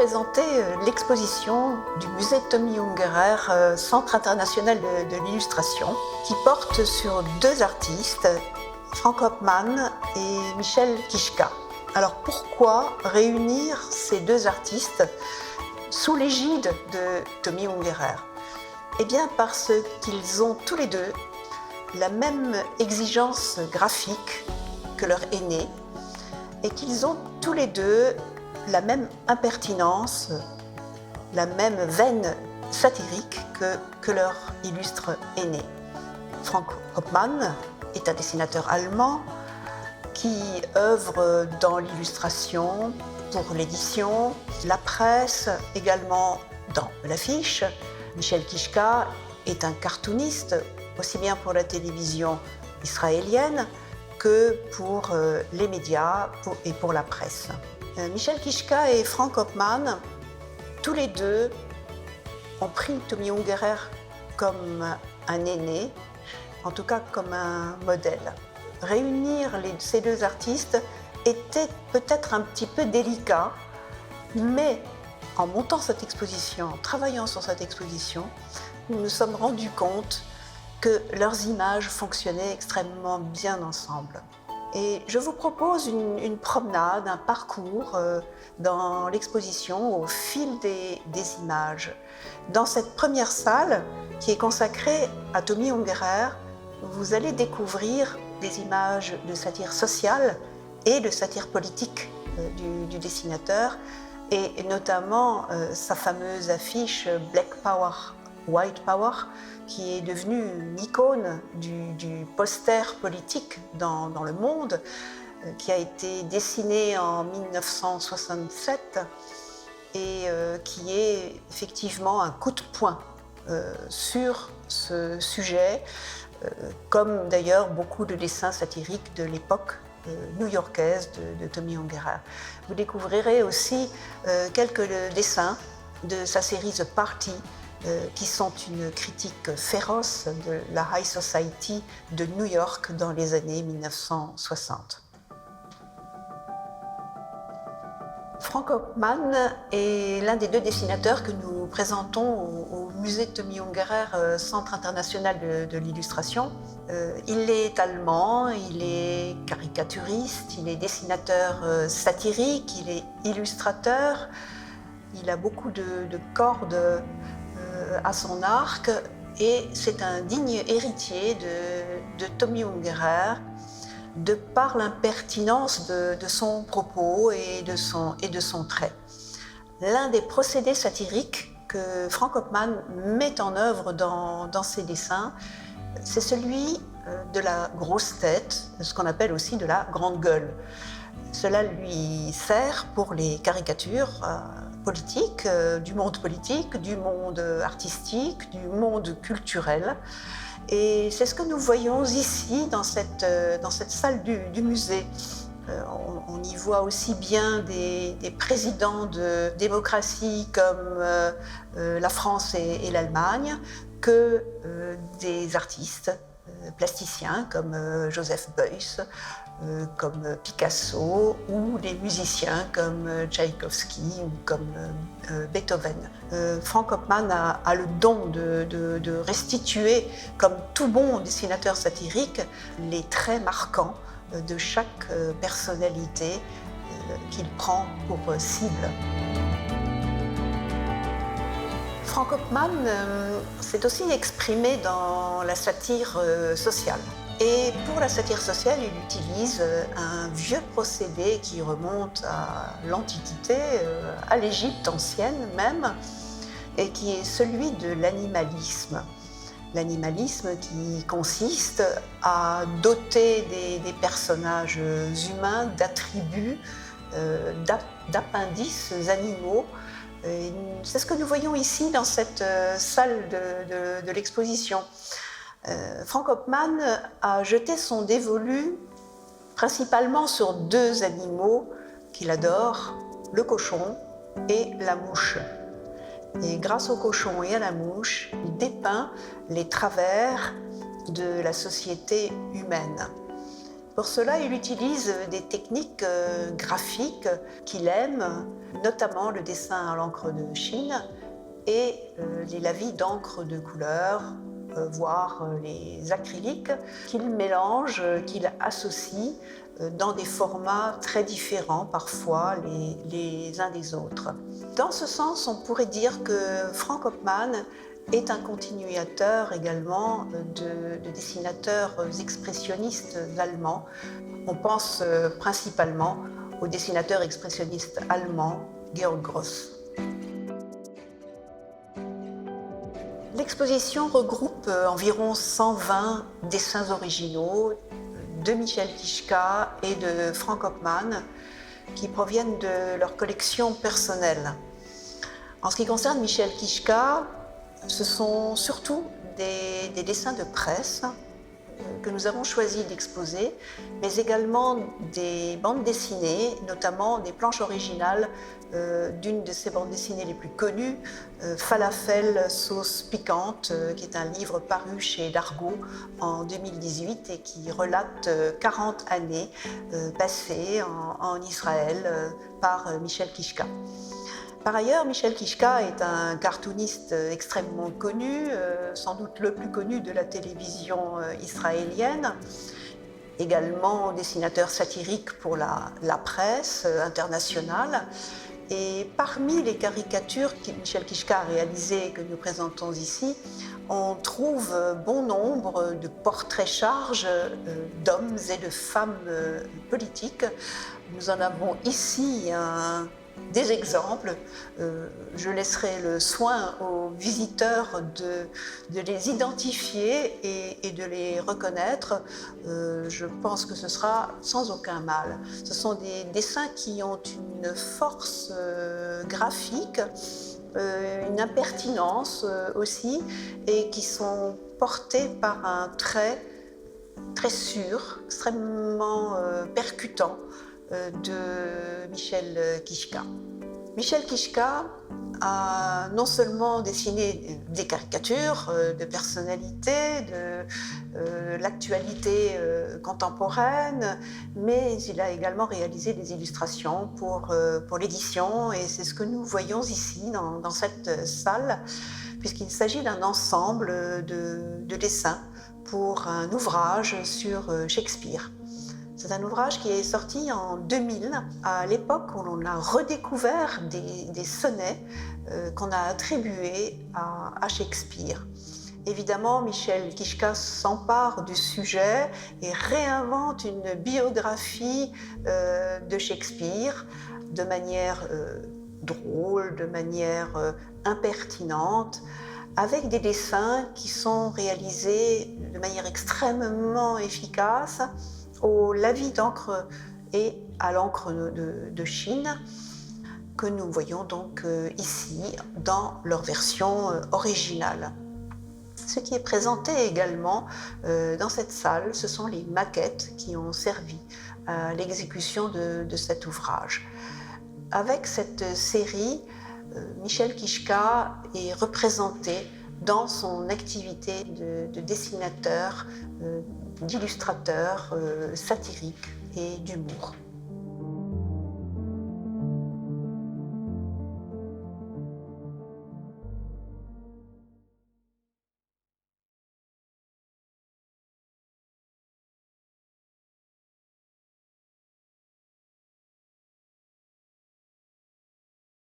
présenter l'exposition du musée Tommy Ungerer, Centre international de l'illustration, qui porte sur deux artistes, Frank Hopman et Michel Kiszka. Alors pourquoi réunir ces deux artistes sous l'égide de Tommy Ungerer? Eh bien parce qu'ils ont tous les deux la même exigence graphique que leur aîné et qu'ils ont tous les deux la même impertinence, la même veine satirique que leur illustre aîné. Frank Hopman est un dessinateur allemand qui œuvre dans l'illustration, pour l'édition, la presse, également dans l'affiche. Michel Kiszka est un cartooniste, aussi bien pour la télévision israélienne que pour les médias et pour la presse. Michel Kiszka et Frank Hopman, tous les deux, ont pris Tommy Ungerer comme un aîné, en tout cas comme un modèle. Réunir ces deux artistes était peut-être un petit peu délicat, mais en montant cette exposition, en travaillant sur cette exposition, nous nous sommes rendus compte que leurs images fonctionnaient extrêmement bien ensemble. Et je vous propose une promenade, un parcours dans l'exposition au fil des images. Dans cette première salle qui est consacrée à Tommy Ungerer, vous allez découvrir des images de satire sociale et de satire politique du dessinateur, et notamment sa fameuse affiche Black Power, White Power, qui est devenue une icône du poster politique dans le monde, qui a été dessinée en 1967 et qui est effectivement un coup de poing sur ce sujet, comme d'ailleurs beaucoup de dessins satiriques de l'époque new-yorkaise de Tommy Ungerer. Vous découvrirez aussi quelques dessins de sa série The Party, qui sont une critique féroce de la High Society de New York dans les années 1960. Frank Hopman est l'un des deux dessinateurs que nous présentons au musée Tommy Ungerer, Centre international de l'illustration. Il est allemand, il est caricaturiste, il est dessinateur satirique, il est illustrateur, il a beaucoup de cordes à son arc, et c'est un digne héritier de Tommy Ungerer, de par l'impertinence de son propos et de son trait. L'un des procédés satiriques que Frank Hopman met en œuvre dans ses dessins, c'est celui de la grosse tête, ce qu'on appelle aussi de la grande gueule. Cela lui sert pour les caricatures politiques, du monde politique, du monde artistique, du monde culturel. Et c'est ce que nous voyons ici dans cette salle du musée. On y voit aussi bien des présidents de démocraties comme la France et l'Allemagne que des artistes plasticiens comme Joseph Beuys, comme Picasso, ou des musiciens comme Tchaïkovski ou comme Beethoven. Frank Hopman a le don de restituer, comme tout bon dessinateur satirique, les traits marquants de chaque personnalité qu'il prend pour cible. Frank Hopman s'est aussi exprimé dans la satire sociale. Et pour la satire sociale, il utilise un vieux procédé qui remonte à l'Antiquité, à l'Égypte ancienne même, et qui est celui de l'animalisme. L'animalisme qui consiste à doter des personnages humains d'attributs, d'appendices animaux. C'est ce que nous voyons ici dans cette salle de l'exposition. Frank Hopman a jeté son dévolu principalement sur deux animaux qu'il adore, le cochon et la mouche. Et grâce au cochon et à la mouche, il dépeint les travers de la société humaine. Pour cela, il utilise des techniques graphiques qu'il aime, notamment le dessin à l'encre de Chine et les lavis d'encre de couleur, voire les acryliques, qu'il mélange, qu'il associe dans des formats très différents parfois les uns des autres. Dans ce sens, on pourrait dire que Frank Hopman est un continuateur également de dessinateurs expressionnistes allemands. On pense principalement au dessinateur expressionniste allemand Georg Gross. L'exposition regroupe environ 120 dessins originaux de Michel Kiszka et de Frank Hopman qui proviennent de leur collection personnelle. En ce qui concerne Michel Kiszka, ce sont surtout des dessins de presse que nous avons choisi d'exposer, mais également des bandes dessinées, notamment des planches originales d'une de ses bandes dessinées les plus connues, Falafel sauce piquante, qui est un livre paru chez Dargaud en 2018 et qui relate 40 années passées en Israël par Michel Kiszka. Par ailleurs, Michel Kiszka est un cartooniste extrêmement connu, sans doute le plus connu de la télévision israélienne, également dessinateur satirique pour la presse internationale. Et parmi les caricatures que Michel Kiszka a réalisées et que nous présentons ici, on trouve bon nombre de portraits-charges d'hommes et de femmes politiques. Nous en avons ici des exemples. Je laisserai le soin aux visiteurs de les identifier et de les reconnaître. Je pense que ce sera sans aucun mal. Ce sont des dessins qui ont une force graphique, une impertinence aussi, et qui sont portés par un trait très sûr, extrêmement percutant de Michel Kiszka. Michel Kiszka a non seulement dessiné des caricatures de personnalités, de l'actualité contemporaine, mais il a également réalisé des illustrations pour l'édition, et c'est ce que nous voyons ici dans cette salle, puisqu'il s'agit d'un ensemble de dessins pour un ouvrage sur Shakespeare. C'est un ouvrage qui est sorti en 2000, à l'époque où l'on a redécouvert des sonnets qu'on a attribués à Shakespeare. Évidemment, Michel Kiszka s'empare du sujet et réinvente une biographie de Shakespeare de manière drôle, de manière impertinente, avec des dessins qui sont réalisés de manière extrêmement efficace, au lavis d'encre et à l'encre de Chine, que nous voyons donc ici dans leur version originale. Ce qui est présenté également dans cette salle, ce sont les maquettes qui ont servi à l'exécution de cet ouvrage. Avec cette série, Michel Kiszka est représenté dans son activité de dessinateur, d'illustrateur satirique et d'humour.